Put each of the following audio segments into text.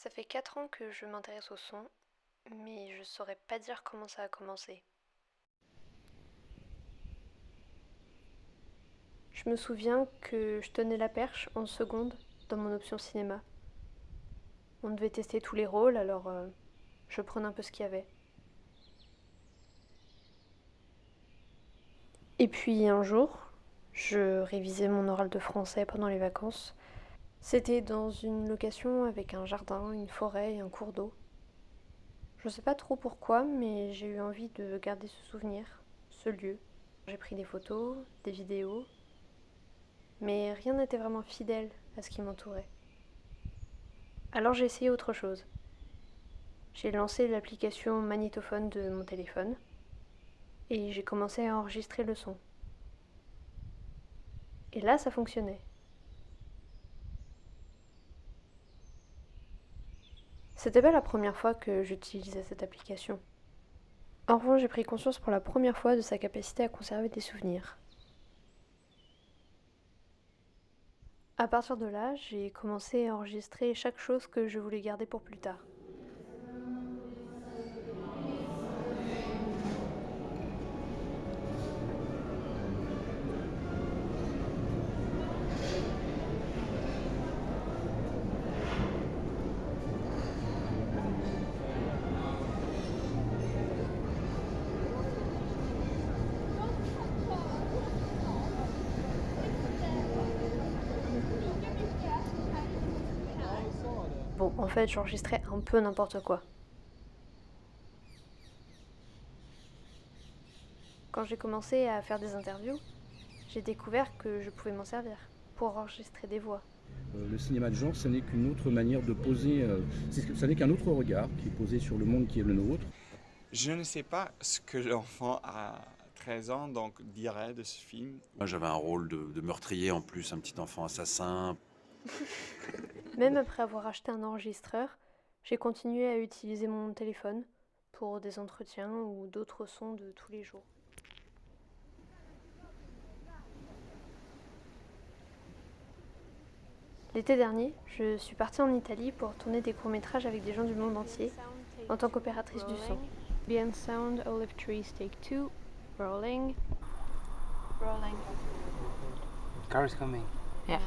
Ça fait 4 ans que je m'intéresse au son, mais je saurais pas dire comment ça a commencé. Je me souviens que je tenais la perche en seconde dans mon option cinéma. On devait tester tous les rôles, alors je prenais un peu ce qu'il y avait. Et puis un jour, je révisais mon oral de français pendant les vacances. C'était dans une location avec un jardin, une forêt et un cours d'eau. Je sais pas trop pourquoi, mais j'ai eu envie de garder ce souvenir, ce lieu. J'ai pris des photos, des vidéos, mais rien n'était vraiment fidèle à ce qui m'entourait. Alors j'ai essayé autre chose. J'ai lancé l'application magnétophone de mon téléphone et j'ai commencé à enregistrer le son. Et là, ça fonctionnait. C'était pas la première fois que j'utilisais cette application. En revanche, j'ai pris conscience pour la première fois de sa capacité à conserver des souvenirs. À partir de là, j'ai commencé à enregistrer chaque chose que je voulais garder pour plus tard. Bon, en fait, j'enregistrais un peu n'importe quoi. Quand j'ai commencé à faire des interviews, j'ai découvert que je pouvais m'en servir pour enregistrer des voix. Le cinéma de genre, ce n'est qu'une autre manière de poser, ce n'est qu'un autre regard qui est posé sur le monde qui est le nôtre. Je ne sais pas ce que l'enfant à 13 ans donc, dirait de ce film. Moi, j'avais un rôle de meurtrier en plus, un petit enfant assassin. Même après avoir acheté un enregistreur, j'ai continué à utiliser mon téléphone pour des entretiens ou d'autres sons de tous les jours. L'été dernier, je suis partie en Italie pour tourner des courts-métrages avec des gens du monde entier en tant qu'opératrice du son. Beyond Sound, Olive Trees, Take 2, Rolling. Rolling. Car is coming. Yeah.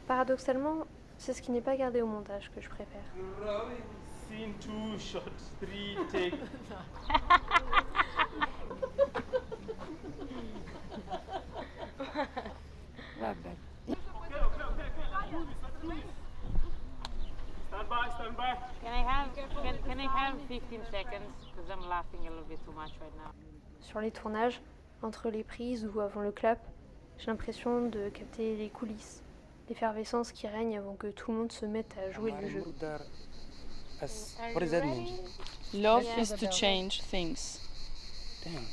Paradoxalement, c'est ce qui n'est pas gardé au montage que je préfère. Scene 2, shot 3, take. Stand by. Can I have 15 seconds? Because I'm laughing a little bit too much right now. Sur les tournages, entre les prises ou avant le clap, j'ai l'impression de capter les coulisses, l'effervescence qui règne avant que tout le monde se mette à jouer le jeu. What does that mean? Love is to change things. Damn.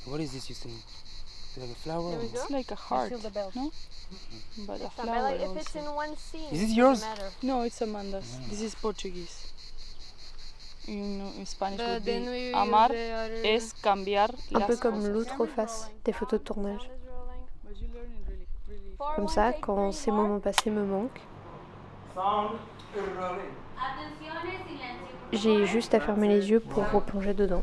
What is this you think? Is it like a flower? Or... It's like a heart, no? But a flower If it's also. in one scene, Is it yours? No, it's Amanda's. This is Portuguese. In Spanish would then be we amar use the other- es cambiar Un peu las comme cosas. l'autre face des photos de tournage. But you learn it really Comme ça, quand ces moments passés me manquent, Sound rolling. j'ai juste à fermer les yeux pour replonger dedans.